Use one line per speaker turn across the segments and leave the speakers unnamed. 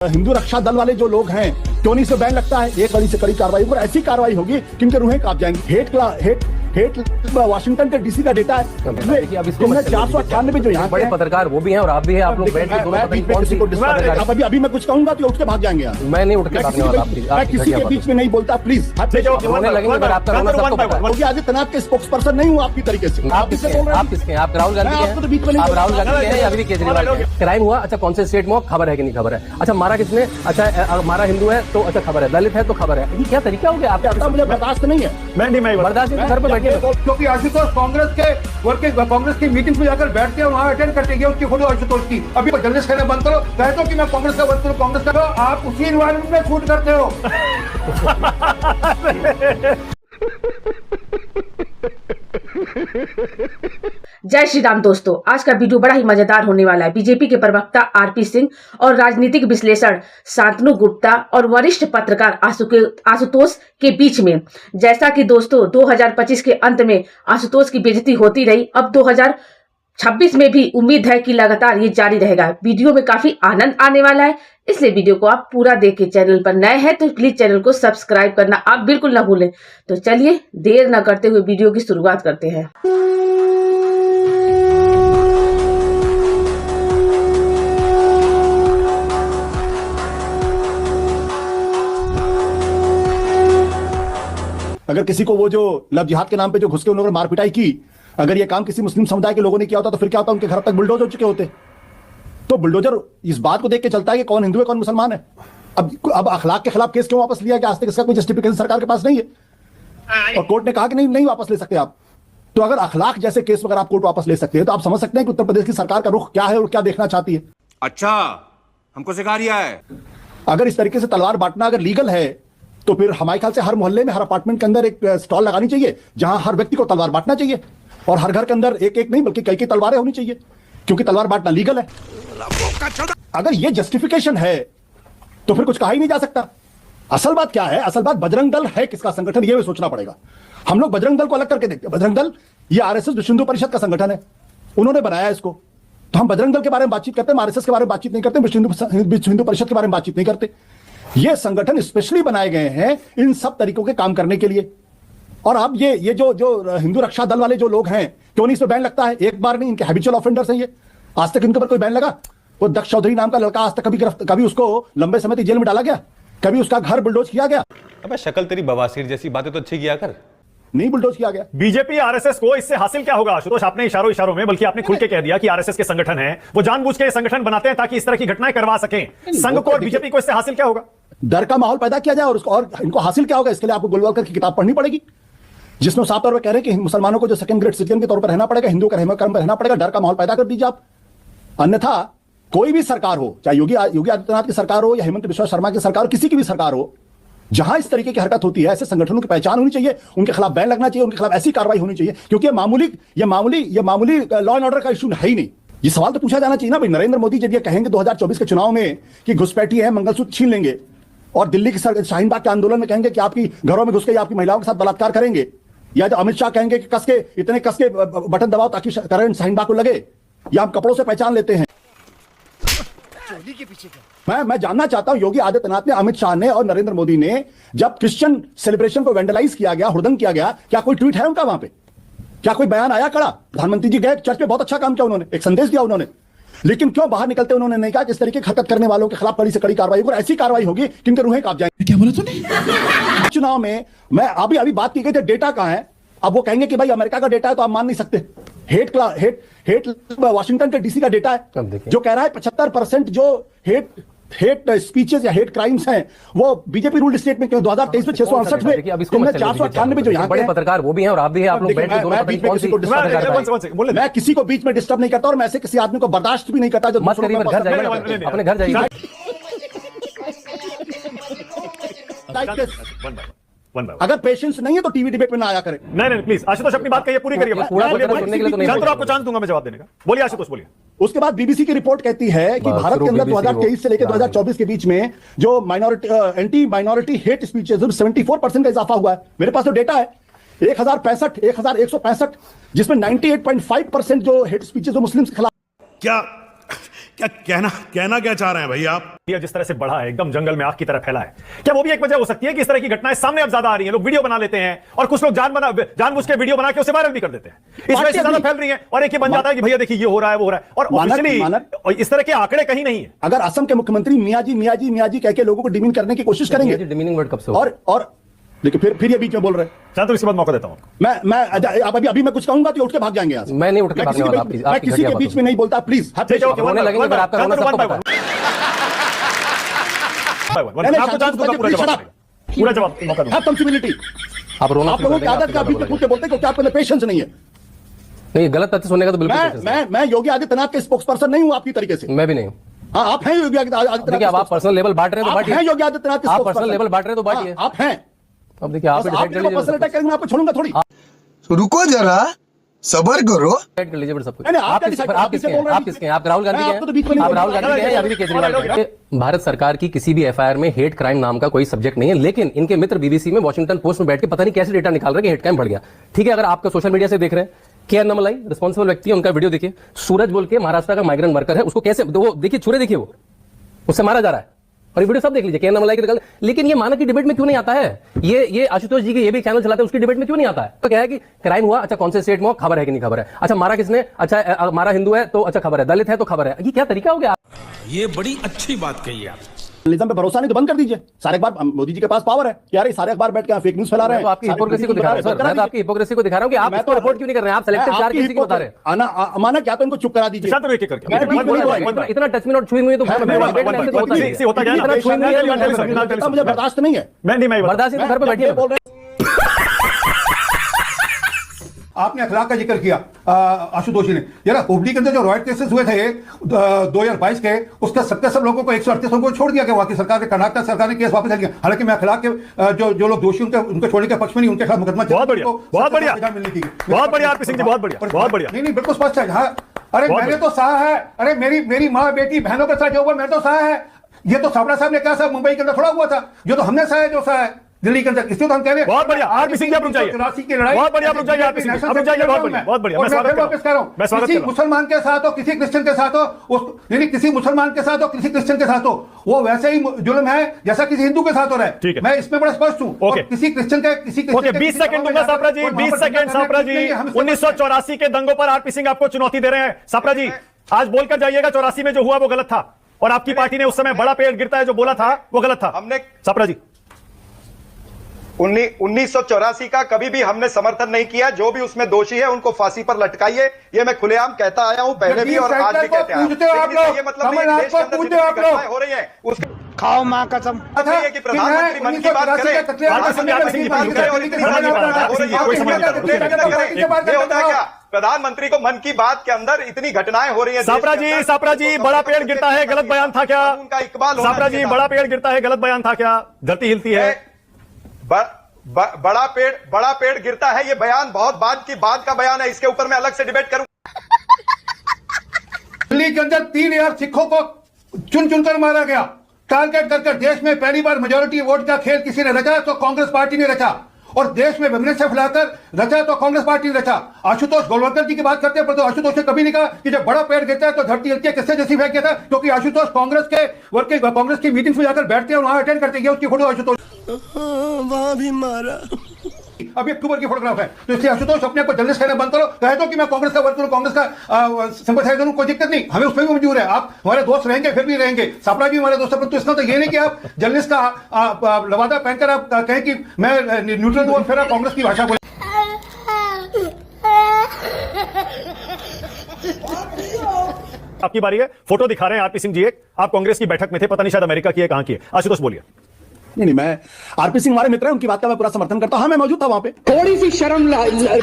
हिंदू रक्षा दल वाले जो लोग हैं क्यों नहीं से बैन लगता है। एक कड़ी से कड़ी कार्रवाई पर ऐसी कार्रवाई होगी कि इनके रूहें कांप जाएंगी। हेट वाशिंगटन के डीसी का डेटा है। 498 जो यहाँ
बड़े पत्रकार वो भी हैं और आप भी हैं। आप लोग बैठ के दोनों
अभी मैं कुछ कहूंगा तो उठ के भाग जाएंगे।
मैं नहीं उठ के भागने वाला।
मैं किसी के बीच में नहीं बोलता, प्लीज। योगी आदित्यनाथ के स्पोक्स पर्सन नहीं हूँ आपकी तरीके से।
आप किसके? आप राहुल गांधी हैं? आप राहुल गांधी हैं या अरविंद केजरीवाल? क्राइम हुआ, अच्छा कौन से स्टेट में खबर है कि नहीं खबर है? अच्छा मारा किसने? अच्छा मारा हिंदू है तो अच्छा खबर है, दलित है तो खबर है। ये क्या तरीका हो गया आपका?
मुझे बर्दाश्त नहीं है।
मैं बर्दाश्त नहीं। घर पे
क्योंकि आशुतोष कांग्रेस की मीटिंग में जाकर बैठते हैं, वहाँ अटेंड करते हैं उसकी फोटो आशुतोष की। अभी जर्नलिस्ट कहना बंद करो, कहते हो कि मैं कांग्रेस का वर्कर हूँ, कांग्रेस का। आप उसी एनवायरमेंट में शूट करते हो।
जय श्री राम दोस्तों, आज का वीडियो बड़ा ही मजेदार होने वाला है। बीजेपी के प्रवक्ता आरपी सिंह और राजनीतिक विश्लेषण शांतनु गुप्ता और वरिष्ठ पत्रकार आशुतोष के बीच में। जैसा कि दोस्तों 2025 के अंत में आशुतोष की बेइज्जती होती रही, अब 2026 में भी उम्मीद है कि लगातार ये जारी रहेगा। वीडियो में काफी आनंद आने वाला है, इसलिए वीडियो को आप पूरा देखें। चैनल पर नए हैं तो प्लीज चैनल को सब्सक्राइब करना आप बिल्कुल ना भूलें। तो चलिए देर न करते हुए वीडियो की शुरुआत करते हैं।
अगर किसी को वो जो लव जिहाद के नाम पे जो घुस के उन्होंने मार पिटाई की, अगर ये काम किसी मुस्लिम समुदाय के लोगों ने किया होता तो फिर क्या होता? उनके घर तक बुलडोजर हो चुके होते। तो बुलडोजर इस बात को देख के चलता है कि कौन हिंदू है कौन मुसलमान है। अब अखलाक के खिलाफ केस क्यों वापस लिया कि आज तक इसका कोई जस्टिफिकेशन सरकार के पास नहीं है और कोर्ट ने कहा कि नहीं वापस ले सकते आप। तो अगर अखलाक जैसे केस अगर आप कोर्ट वापस ले सकते हैं तो आप समझ सकते हैं कि उत्तर प्रदेश की सरकार का रुख क्या है और क्या देखना चाहती है।
अच्छा, हमको सिखा रिया है।
अगर इस तरीके से तलवार बांटना अगर लीगल है तो फिर हमारे ख्याल से हर मोहल्ले में हर अपार्टमेंट के अंदर एक स्टॉल लगानी चाहिए जहां हर व्यक्ति को तलवार बांटना चाहिए और हर घर के अंदर एक एक नहीं बल्कि कई तलवारें होनी चाहिए, क्योंकि तलवार बांटना लीगल है। अगर ये जस्टिफिकेशन है तो फिर कुछ कहा ही नहीं जा सकता। असल बात क्या है? असल बात बजरंग दल है किसका संगठन, ये सोचना पड़ेगा। हम लोग बजरंग दल को अलग करके देखते हैं। बजरंग दल ये आरएसएस विश्व हिंदू परिषद का संगठन है, उन्होंने बनाया इसको। तो हम बजरंग दल के बारे में बातचीत करते हैं, आरएसएस के बारे में बातचीत नहीं करते, विश्व हिंदू परिषद के बारे में बातचीत नहीं करते। ये संगठन स्पेशली बनाए गए हैं इन सब तरीकों के काम करने के लिए। और अब ये जो हिंदू रक्षा दल वाले जो लोग हैं क्यों नहीं इस पर बैन लगता है? एक बार नहीं, इनके हैबिचुअल ऑफेंडर्स हैं ये। आज तक इनके पर कोई बैन लगा? वो दक्ष चौधरी नाम का लड़का आज तक कभी उसको लंबे समय तक जेल में डाला गया? कभी उसका घर बुलडोज किया गया?
अबे शक्ल तेरी बवासीर जैसी बातें तो अच्छी किया कर।
नहीं बुलडोज किया गया।
बीजेपी आरएसएस को इससे हासिल क्या होगा आशुतोष? आपने इशारों में, बल्कि आपने खुल के कह दिया कि आरएसएस के संगठन है, वो जानबूझ के संगठन बनाते हैं ताकि इस तरह की घटनाएं करवा सकें। संघ को और बीजेपी को इससे हासिल क्या होगा?
डर का माहौल पैदा किया जाए और इनको हासिल क्या होगा? इसके लिए आपको गोलवालकर की किताब पढ़नी पड़ेगी, जिसमें साफ तौर पर कह रहे हैं कि मुसलमानों को जो सेकंड ग्रेड सिटीजन के तौर पर रहना पड़ेगा, हिंदू का रहना पड़ेगा। डर का माहौल पैदा कर दीजिए आप। अन्यथा कोई भी सरकार हो, चाहे योगी आदित्यनाथ की सरकार हो या हेमंत बिश्वा शर्मा की सरकार हो, किसी की भी सरकार हो, जहां इस तरीके की हरकत होती है ऐसे संगठनों की पहचान होनी चाहिए, उनके खिलाफ बैन लगना चाहिए, उनके खिलाफ ऐसी कार्रवाई होनी चाहिए, क्योंकि ये मामूली लॉ एंड ऑर्डर का इशू है ही नहीं। ये सवाल तो पूछा जाना चाहिए ना भाई। नरेंद्र मोदी जब ये कहेंगे 2024 के चुनाव में कि घुसपैठी है, मंगलसूत्र छीन लेंगे, और दिल्ली के शाहीन बाग के आंदोलन में कहेंगे कि आपकी घरों में घुस के आपकी महिलाओं के साथ बलात्कार करेंगे, या जो अमित शाह कहेंगे कि इतने कस के बटन दबाओ ताकि करंट शाहीन बाग को लगे, या हम कपड़ों से पहचान लेते हैं। के पीछे मैं जानना चाहता हूं, योगी आदित्यनाथ ने, अमित शाह ने और नरेंद्र मोदी ने जब क्रिश्चियन सेलिब्रेशन को वेंडलाइज किया गया, हुड़दंग किया गया, क्या कोई ट्वीट है उनका वहां पे? क्या कोई बयान आया कड़ा? प्रधानमंत्री जी गए चर्च पे, बहुत अच्छा काम किया उन्होंने, एक संदेश दिया उन्होंने, लेकिन क्यों बाहर निकलते उन्होंने नहीं कहा कि इस तरीके की हरकत करने वालों के खिलाफ कड़ी से कड़ी कार्रवाई होगी? ऐसी कार्रवाई होगी कि इनके रूहें कांप जाएंगे। क्या बोला तूने? चुनाव में मैं अभी बात की गई थी, डेटा कहां है? अब वो कहेंगे कि भाई अमेरिका का डेटा है तो आप मान नहीं सकते। हेट वाशिंगटन के डीसी का डेटा है जो कह रहा है 75% जो हेट स्पीचेस या हेट क्राइम्स हैं वो बीजेपी रूल्ड स्टेट में 2023 में 668 में, 498 जो यहाँ
बड़े पत्रकार वो भी हैं और आप भी हैं। आप लोग बैठ के
मैं किसी को बीच में डिस्टर्ब नहीं करता और मैं ऐसे किसी आदमी को बर्दाश्त भी नहीं करता जो
मत करिए, घर जाइए, अपने घर जाइए।
अगर पेशेंस नहीं है तो टीवी डिबेट में ना आया करें।
नहीं प्लीज आशुतोष अपनी बात कहिए, पूरी करिए। आपको चांस दूंगा मैं जवाब देने का। बोलिए आशुतोष, बोलिए।
उसके बाद बीबीसी की रिपोर्ट कहती है कि भारत के अंदर 2023 से लेकर 2024 के बीच में जो एंटी माइनॉरिटी हेट स्पीचेस 74% का इजाफा हुआ है। मेरे पास तो डेटा है 1165, जिसमें 98.5% जो हेट स्पीचेस जो मुस्लिम के खिलाफ।
क्या
क्या कहना क्या चाह रहे हैं भाई आप?
ये जिस तरह से बढ़ा है, एकदम जंगल में आग की तरह फैला है, क्या वो भी एक वजह हो सकती है कि इस तरह की घटनाएं सामने अब ज्यादा आ रही हैं, लोग वीडियो बना लेते हैं और कुछ लोग जानबूझ के वीडियो बना के उसे वायरल भी कर देते हैं, इस वजह से ज्यादा फैल रही है और एक ये बन जाता है कि भैया देखिए ये हो रहा है वो हो रहा है, और ऑफिशियली इस तरह के आंकड़े कहीं नहीं है।
अगर असम के मुख्यमंत्री मियाँ जी कह के लोगों को डिमीन करने की कोशिश करेंगे,
डिमीनिंग वर्ड कब से
और देखिए फिर ये बीच में बोल रहे हैं।
चल तो इसके बाद मौका देता हूं
मैं अभी मैं कुछ कहूंगा तो उठ के भाग जाएंगे यहाँ से।
मैं नहीं उठ के भागने वाला,
मैं किसी के बीच में नहीं बोलता, प्लीज
रोने लगेंगे पर आपका रोना सबको पता है।
पूरा जवाब मौका दूंगा।
कंसिबिलिटी
आप रोना
आप लोगों की आदत का अभी तक उठ के बोलते क्योंकि आपके पेशेंस नहीं है।
नहीं, गलत तथ्य सुनने का तो बिल्कुल
मैं योगी आदित्यनाथ के स्पोक्स पर्सन नहीं हूं आपकी तरीके से।
मैं भी नहीं हूं।
हाँ आप हैं योगी आदित्यनाथ।
देखिए आप पर्सनल लेवल बांट रहे हैं तो बांटिए।
हैं योगी आदित्यनाथ,
आप पर्सनल लेवल बांट रहे हैं तो बांटिए।
आप हैं।
अब देखिए आप डिसाइड कर लीजिए।
पर्सनल अटैक करेंगे, मैं आपको छोड़ूंगा थोड़ी।
रुको जरा, सबर करो।
डिसाइड कर लीजिए बट सब कुछ।
नहीं,
आप किसके हैं? आप राहुल गांधी के हैं? आप राहुल गांधी के हैं या अरविंद केजरीवाल के? भारत सरकार की किसी भी एफआईआर में हेट क्राइम नाम का कोई सब्जेक्ट नहीं है, लेकिन इनके मित्र बीबीसी में वॉशिंगटन पोस्ट में बैठ के पता नहीं कैसे डेटा निकाल रहे हैं कि हेट क्राइम बढ़ गया। ठीक है, अगर आपका सोशल मीडिया से देख रहे हैं, के अन्नमलाई रिस्पॉन्सिबल व्यक्ति है, उनका वीडियो देखिए। सूरज बोल के महाराष्ट्र का माइग्रेंट वर्कर है, उसको कैसे वो देखिए, छुरे देखिए, वो उससे मारा जा रहा है और ये वीडियो सब देख लीजिए, के अन्नमलाई की। लेकिन ये मानक की डिबेट में क्यों नहीं आता है? ये आशुतोष जी के ये भी चैनल चलाते हैं, उसकी डिबेट में क्यों नहीं आता है? तो क्या है कि क्राइम हुआ, अच्छा कौन से स्टेट में, खबर है कि नहीं खबर है, अच्छा मारा किसने, अच्छा मारा हिंदू है तो अच्छा खबर है, दलित है तो खबर है। ये क्या तरीका हो गया?
ये बड़ी अच्छी बात कही आप।
जर्नलिज्म पे भरोसा नहीं तो बंद कर दीजिए। सारे अखबार, मोदी जी के पास पावर है कि यार ये सारे अखबार बैठ के फेक न्यूज़ फैला रहे हैं।
तो आपकी हिपोक्रेसी को दिखा रहे हैं सर, मैं तो आपकी हिपोक्रेसी को दिखा रहा हूं कि आप इसको रिपोर्ट क्यों नहीं कर रहे हैं? आप सेलेक्टिव चार्ज किसी को बता रहे हैं।
अमाना क्या तो इनको चुप करा दीजिए।
इतना टच में नॉट छुई हुई तो
होता क्या,
मुझे बर्दाश्त नहीं है।
मैं
बर्दाश्त घर पे बैठिए।
बोल रहे
आपने अखलाक का जिक्र किया आशुतोष जी ने। यार हुबली के अंदर जो रॉयट केसेस हुए थे 2022 के, उसके सब लोगों को 138 लोगों को छोड़ दिया गया। वहां की सरकार ने, कर्नाटक सरकार ने केस वापस ले लिया। हालांकि मैं अखलाक के जो लोग दोषी उनको छोड़ने के पक्ष में नहीं, उनके खिलाफ मुकदमा
बहुत बढ़िया, बहुत बढ़िया आरपी सिंह जी, बहुत बढ़िया।
नहीं बिल्कुल स्पष्ट है। हाँ अरे मैंने तो सहा है, अरे मेरी माँ बेटी बहनों के साथ जो हुआ मैंने तो सहा है। ये तो सावड़ा साहब ने कहा साहब मुंबई के अंदर थोड़ा हुआ था, जो तो हमने सहा है, जो सहा है दिल्ली के अंदर। इसलिए तो हम कह रहे हैं
बहुत बढ़िया आरपी सिंह जी, आप रुक जाइए।
की लड़ाई
बहुत बढ़िया, रुक जाइए आरपी सिंह जी, आप रुक जाइए। बहुत बढ़िया। मैं
वापस कर रहा हूं, किसी मुसलमान के साथ हो, किसी क्रिश्चियन के साथ हो, यानी किसी मुसलमान के साथ हो, किसी क्रिश्चियन के साथ हो, वो वैसे ही जुल्म है जैसा किसी हिंदू के साथ हो रहा है। मैं इसमें बड़ा स्पष्ट हूं। किसी क्रिश्चियन के किसी
20 सेकंड दूंगा सापरा जी, 20 सेकंड। सापरा जी 1984 के दंगों पर आरपी सिंह आपको चुनौती दे रहे हैं। सापरा जी आज बोलकर जाइएगा 84 में जो हुआ वो गलत था, और आपकी पार्टी ने उस समय बड़ा पेड़ गिरता है जो बोला था वो गलत था।
हमने
सापरा जी
1984 का कभी भी हमने समर्थन नहीं किया। जो भी उसमें दोषी है उनको फांसी पर लटकाइए, ये मैं खुलेआम कहता आया हूं पहले भी और आज भी कहते आया हूं। ये मतलब नहीं है देश के अंदर जितनी घटनाएं हो रही हैं उसके खाओ मां कसम है कि प्रधानमंत्री मन की बात करें, ये होता है क्या? प्रधानमंत्री को मन की बात के अंदर इतनी घटनाएं हो रही हैं।
सापरा जी बड़ा पेड़ गिरता है गलत बयान था क्या?
उनका इकबाल
सापरा जी बड़ा पेड़ गिरता है गलत बयान था क्या? धरती हिलती है।
बड़ा पेड़ गिरता है, ये बयान बहुत बाद का बयान है, इसके ऊपर मैं अलग से डिबेट करूं।
दिल्ली के अंदर 3,000 सिखों को चुनकर मारा गया, टारगेट कर। देश में पहली बार मेजोरिटी वोट का खेल किसी ने रचा तो कांग्रेस पार्टी ने रचा, और देश में विमर्श फैलाकर रचा तो कांग्रेस पार्टी ने रचा। आशुतोष गोलवलकर जी की बात करते हैं, पर तो आशुतोष ने कभी नहीं कहा कि जब बड़ा पेड़ गिरता है तो धरती हिलती है। किससे जैसी फेंक किया था? क्योंकि आशुतोष कांग्रेस की मीटिंग्स में जाकर बैठते हैं और वहां अटेंड करते हैं। उसकी फोटो आशुतोष
वहां भी मारा,
अभी अक्टूबर की फोटोग्राफ है। तो इसलिए आशुतोष अपने को जर्नलिस्ट कहना बंद करो, कह दो कि मैं कांग्रेस का वर्कर हूं, कांग्रेस का सिंपैथाइजर हूं, कोई दिक्कत नहीं, हमें उसमें भी मंजूर है। आप हमारे दोस्त रहेंगे, फिर भी रहेंगे। सापड़ा भी हमारे दोस्त है, तो इसका तो ये नहीं कि आप जर्नलिस्ट का लवादा पहनकर आप कहें कि मैं न्यूट्रल हूं और फिर आप कांग्रेस की भाषा बोले।
आपकी बारी है, फोटो दिखा रहे हैं आरपी सिंह जी। एक आप कांग्रेस की बैठक में थे, पता नहीं शायद अमेरिका की है, कहां की है? आशुतोष बोलिए।
नहीं, मैं आरपी सिंह हमारे मित्र हैं, उनकी बात का मैं पूरा समर्थन करता हूं। हाँ, मैं मौजूद था वहां पे।
थोड़ी सी शर्म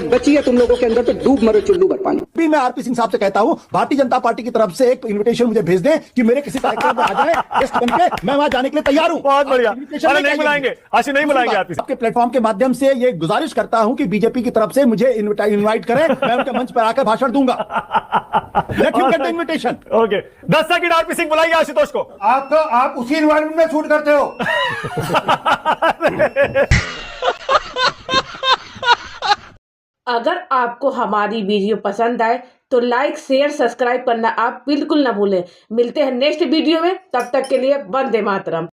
बची है तुम लोगों के अंदर तो डूब मरो चुल्लू भर पानी।
भी मैं आरपी सिंह साहब से कहता हूं, भारतीय जनता पार्टी की तरफ से एक इन्विटेशन मुझे भेज दें कि मेरे किसी कार्यक्रम में आ जाए, गेस्ट बनके मैं वहां जाने के लिए तैयार हूं।
बहुत बढ़िया। अरे नहीं बुलाएंगे आशी, नहीं बुलाएंगे आरपी
आपके प्लेटफॉर्म के माध्यम से ये गुजारिश करता हूं कि बीजेपी की तरफ से मुझे इनवाइट करें, मैं उनके मंच पर आकर भाषण दूंगा। Let him get the invitation.
Okay 10 second RP Singh बुलाइए आशुतोष को।
आप उसी एनवायरनमेंट में शूट करते हो।
अगर आपको हमारी वीडियो पसंद आए तो लाइक शेयर सब्सक्राइब करना आप बिल्कुल ना भूलें। मिलते हैं नेक्स्ट वीडियो में, तब तक के लिए वंदे मातरम।